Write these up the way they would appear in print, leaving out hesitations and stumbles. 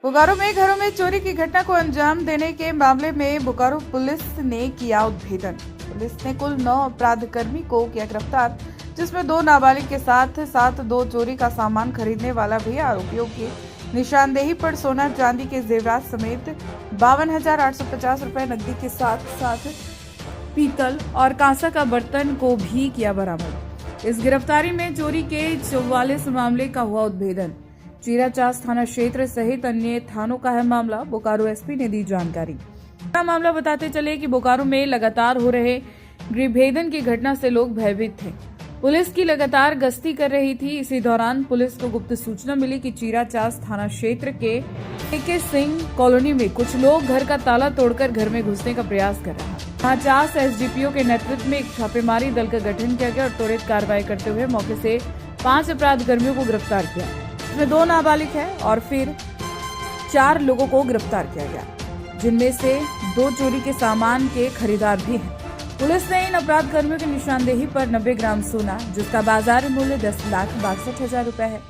बोकारो में घरों में चोरी की घटना को अंजाम देने के मामले में बोकारो पुलिस ने किया उद्भेदन। पुलिस ने कुल 9 अपराधकर्मी को किया गिरफ्तार, जिसमें 2 नाबालिग के साथ साथ 2 चोरी का सामान खरीदने वाला भी आरोपियों की निशानदेही पर सोना चांदी के जेवरात समेत 52,850 रुपए नकदी के साथ साथ पीतल और कांसा का बर्तन को भी किया बरामद। इस गिरफ्तारी में चोरी के 44 मामले का हुआ उद्भेदन। चीराचास थाना क्षेत्र सहित अन्य थानों का है मामला। बोकारो एसपी ने दी जानकारी। मामला बताते चले कि बोकारो में लगातार हो रहे गृहभेदन की घटना से लोग भयभीत थे। पुलिस की लगातार गश्ती कर रही थी। इसी दौरान पुलिस को गुप्त सूचना मिली कि चीराचास थाना क्षेत्र के सिंह कॉलोनी में कुछ लोग घर का ताला तोड़कर घर में घुसने का प्रयास कर रहे हैं। चास एसडीपीओ के नेतृत्व में एक छापेमारी दल का गठन किया गया और त्वरित कार्रवाई करते हुए मौके से 5 अपराधकर्मियों को गिरफ्तार किया। इसमें 2 नाबालिग है और फिर 4 लोगों को गिरफ्तार किया गया, जिनमें से 2 चोरी के सामान के खरीदार भी हैं। पुलिस ने इन अपराधकर्मियों की निशानदेही पर 90 ग्राम सोना, जिसका बाजार मूल्य 10,62,000 रुपए है,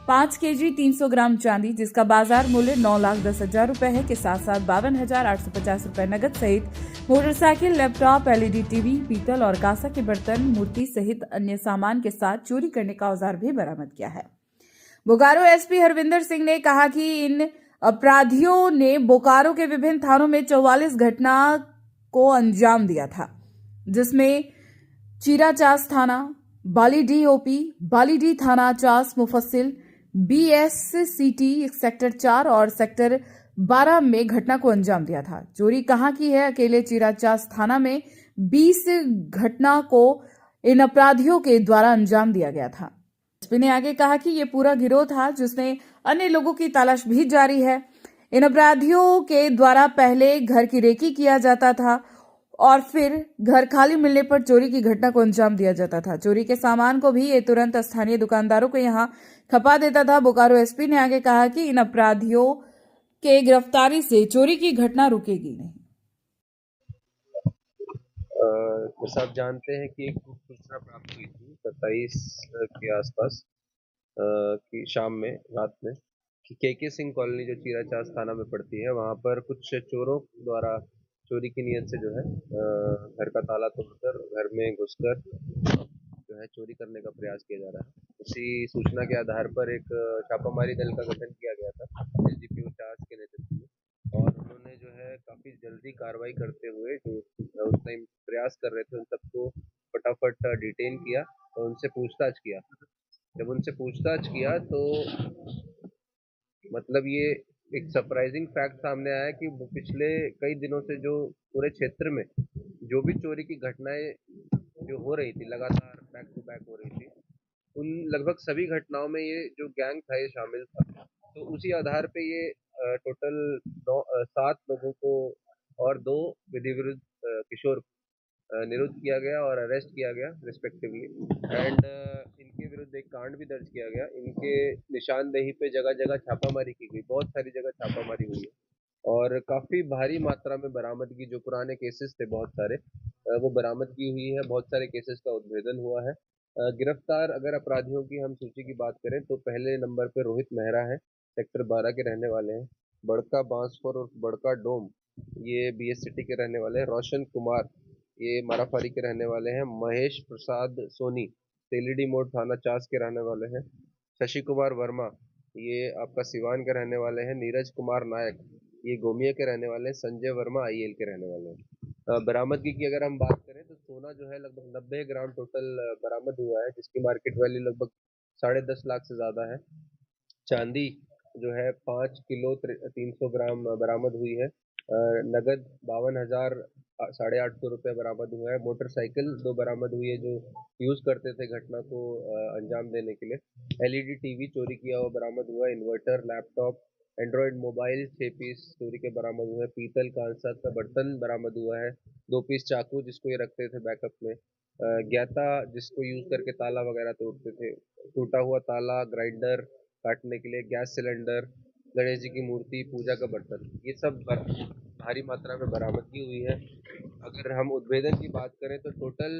5 केजी 300 ग्राम चांदी, जिसका बाजार मूल्य 9,10,000 रुपए है, के साथ साथ 52,850 रुपए नगद सहित मोटरसाइकिल, लैपटॉप, एलईडी टीवी, पीतल और कांसा के बर्तन, मूर्ति सहित अन्य सामान के साथ चोरी करने का औजार भी बरामद किया है। बोकारो एसपी हरविंदर सिंह ने कहा कि इन अपराधियों ने बोकारो के विभिन्न थानों में 44 घटना को अंजाम दिया था, जिसमें चीराचास थाना, बालीडी ओपी, बालीडी थाना, चास मुफस्सिल, बीएससीटी सेक्टर 4 और सेक्टर 12 में घटना को अंजाम दिया था। चोरी कहां की है? अकेले चीराचास थाना में 20 घटना को इन अपराधियों के द्वारा अंजाम दिया गया था। एसपी ने आगे कहा कि यह पूरा गिरोह था, जिसने अन्य लोगों की तलाश भी जारी है। इन अपराधियों के द्वारा पहले घर की रेकी किया जाता था और फिर घर खाली मिलने पर चोरी की घटना को अंजाम दिया जाता था। चोरी के सामान को भी ये तुरंत स्थानीय दुकानदारों को यहां खपा देता था। बोकारो एसपी ने आगे कहा कि इन अपराधियों के गिरफ्तारी से चोरी की घटना रुकेगी नहीं। जैसा आप जानते हैं कि एक गुप्त सूचना प्राप्त हुई थी 27 के आसपास की शाम में, रात में, कि के सिंह कॉलोनी जो चीराचास थाना में पड़ती है, वहाँ पर कुछ चोरों द्वारा चोरी की नीयत से जो है घर का ताला तोड़कर घर में घुसकर जो है चोरी करने का प्रयास किया जा रहा है। उसी सूचना के आधार पर एक छापामारी दल का गठन किया गया था एसडीपीओ चास के नेतृत्व में, और उन्होंने जो है काफी जल्दी कार्रवाई करते हुए जो उस टाइम प्रयास कर रहे थे उन सबको फटाफट डिटेन किया और उनसे पूछताछ किया। जब उनसे पूछताछ किया तो मतलब ये एक सरप्राइजिंग फैक्ट सामने आया कि वो पिछले कई दिनों से जो पूरे क्षेत्र में जो भी चोरी की घटनाएं जो हो रही थी, लगातार बैक टू बैक हो रही थी, उन लगभग सभी घटनाओं में ये जो गैंग था ये शामिल था। तो उसी आधार पे ये टोटल 7 लोगों को और 2 विधि विरुद्ध किशोर निरुद्ध किया गया और अरेस्ट किया गया रिस्पेक्टिवली, एंड इनके विरुद्ध एक कांड भी दर्ज किया गया। इनके निशानदेही पे जगह जगह छापामारी की गई, बहुत सारी जगह छापामारी हुई है और काफी भारी मात्रा में बरामदगी, जो पुराने केसेस थे बहुत सारे वो बरामदगी हुई है। बहुत सारे केसेस का उद्भेदन हुआ है। गिरफ्तार अगर अपराधियों की हम सूची की बात करें तो पहले नंबर पे रोहित मेहरा है, सेक्टर 12 के रहने वाले हैं। बड़का बांसपुर और बड़का डोम, ये बीएस सिटी के रहने वाले हैं। रोशन कुमार, ये माराफारी के रहने वाले हैं। महेश प्रसाद सोनी, तेलीडी मोड़ थाना चास के रहने वाले हैं। शशि कुमार वर्मा, ये आपका सिवान के रहने वाले हैं। नीरज कुमार नायक, ये गोमिया के रहने वाले हैं। संजय वर्मा आईएल के रहने वाले हैं। बरामदगी की अगर हम बात करें तो सोना जो है लगभग 90 ग्राम टोटल बरामद हुआ है, जिसकी मार्केट वैल्यू लगभग 10.5 लाख से ज्यादा है। चांदी जो है 5 किलो 300 ग्राम बरामद हुई है। नगद 52,850 रुपये बरामद हुआ है। मोटरसाइकिल 2 बरामद हुई है जो यूज करते थे घटना को अंजाम देने के लिए। एलईडी टीवी चोरी किया हुआ बरामद हुआ है। Inverter, laptop, android mobile 6 piece चोरी के बरामद हुए हैं। पीतल कांसा का बर्तन बरामद हुआ है। 2 पीस चाकू जिसको ये रखते थे बैकअप में। ज्ञाता जिसको यूज करके ताला वगैरह तोड़ते थे। टूटा हुआ ताला, ग्राइंडर काटने के लिए, गैस सिलेंडर, गणेश जी की मूर्ति, पूजा का बर्तन, ये सब भारी मात्रा में बरामदगी हुई है। अगर हम उद्भेदन की बात करें तो टोटल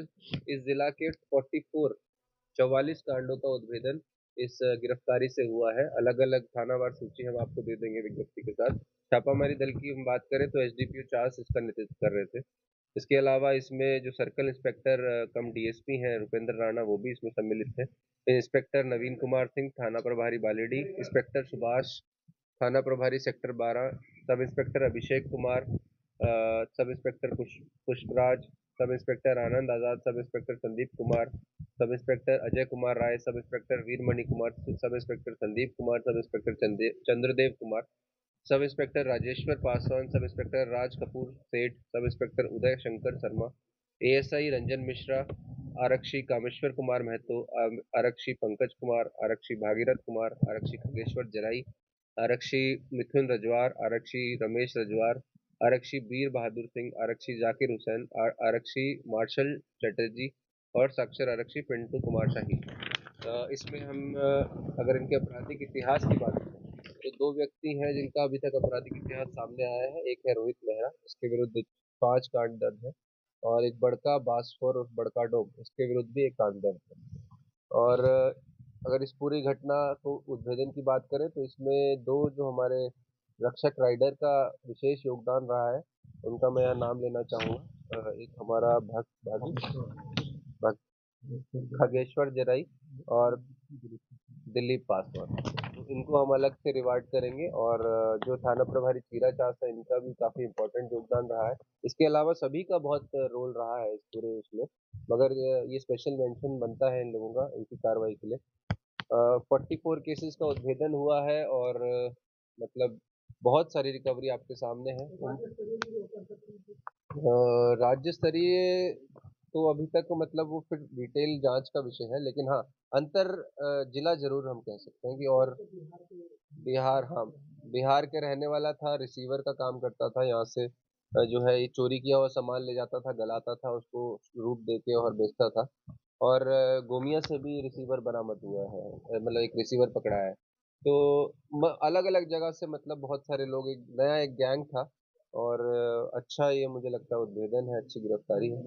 इस जिला के 44 कांडों का उद्भेदन इस गिरफ्तारी से हुआ है। अलग अलग थानावार सूची हम आपको दे देंगे विज्ञप्ति के साथ। छापामारी दल की हम बात करें तो एसडीपीओ चास इसका नेतृत्व कर रहे थे। इसके अलावा इसमें जो सर्कल इंस्पेक्टर कम डीएसपी हैं रुपेंद्र राणा, वो भी इसमें सम्मिलित थे। इंस्पेक्टर नवीन कुमार सिंह, थाना प्रभारी बालेडी, इंस्पेक्टर सुभाष, थाना प्रभारी sector 12, sub inspector Abhishek Kumar, sub inspector Pushpraj, sub inspector आनंद आजाद, sub inspector Sandeep Kumar, sub inspector Ajay Kumar Rai, sub inspector Veeramani Kumar, sub inspector Sandeep Kumar, sub inspector Chandradev Kumar, sub inspector Rajeshwar Paswan, sub inspector Raj Kapoor सेठ, sub inspector Uday Shankar Sharma, ASI Ranjan Mishra, आरक्षी कामेश्वर कुमार महतो, आरक्षी पंकज कुमार, आरक्षी भागीरथ कुमार, आरक्षी खगेश्वर जराई, आरक्षी मिथुन रजवार, आरक्षी रमेश रजवार, आरक्षी वीर बहादुर सिंह, आरक्षी जाकिर हुसैन, आरक्षी मार्शल चटर्जी और साक्षर आरक्षी पिंटू कुमार शाही। इसमें हम अगर इनके आपराधिक इतिहास की बात करें तो दो व्यक्ति हैं जिनका अभी तक आपराधिक इतिहास सामने आया है। एक है रोहित मेहरा, इसके विरुद्ध 5 कांड दर्ज है, और एक बड़का बासफोर और बड़का डोम, इसके विरुद्ध भी एक कांड दर्ज है। और अगर इस पूरी घटना को उद्भेदन की बात करें तो इसमें दो जो हमारे रक्षक राइडर का विशेष योगदान रहा है, उनका मैं यहाँ नाम लेना चाहूँगा। एक हमारा भक्त खगेश्वर जराई और दिलीप पासवान, तो इनको हम अलग से रिवार्ड करेंगे। और जो थाना प्रभारी चीरा चास है, इनका भी काफी इम्पोर्टेंट योगदान रहा है। इसके अलावा सभी का बहुत रोल रहा है इस पूरे उसमें, मगर ये स्पेशल मेंशन बनता है इन लोगों का इनकी कार्रवाई के लिए। 44 केसेस का उद्भेदन हुआ है, और मतलब बहुत सारी रिकवरी आपके सामने है। राज्य स्तरीय तो अभी तक मतलब वो फिर डिटेल जांच का विषय है, लेकिन हाँ, अंतर जिला जरूर हम कह सकते हैं कि। और बिहार, हाँ, बिहार के रहने वाला था, रिसीवर का काम करता था। यहाँ से जो है ये चोरी किया हुआ सामान ले जाता था, गलाता था, उसको रूप देके और बेचता था। और गोमिया से भी रिसीवर बरामद हुआ है, मतलब एक रिसीवर पकड़ा है। तो अलग अलग जगह से मतलब बहुत सारे लोग, एक नया एक गैंग था। और अच्छा, ये मुझे लगता है उद्भेदन है, अच्छी गिरफ्तारी है।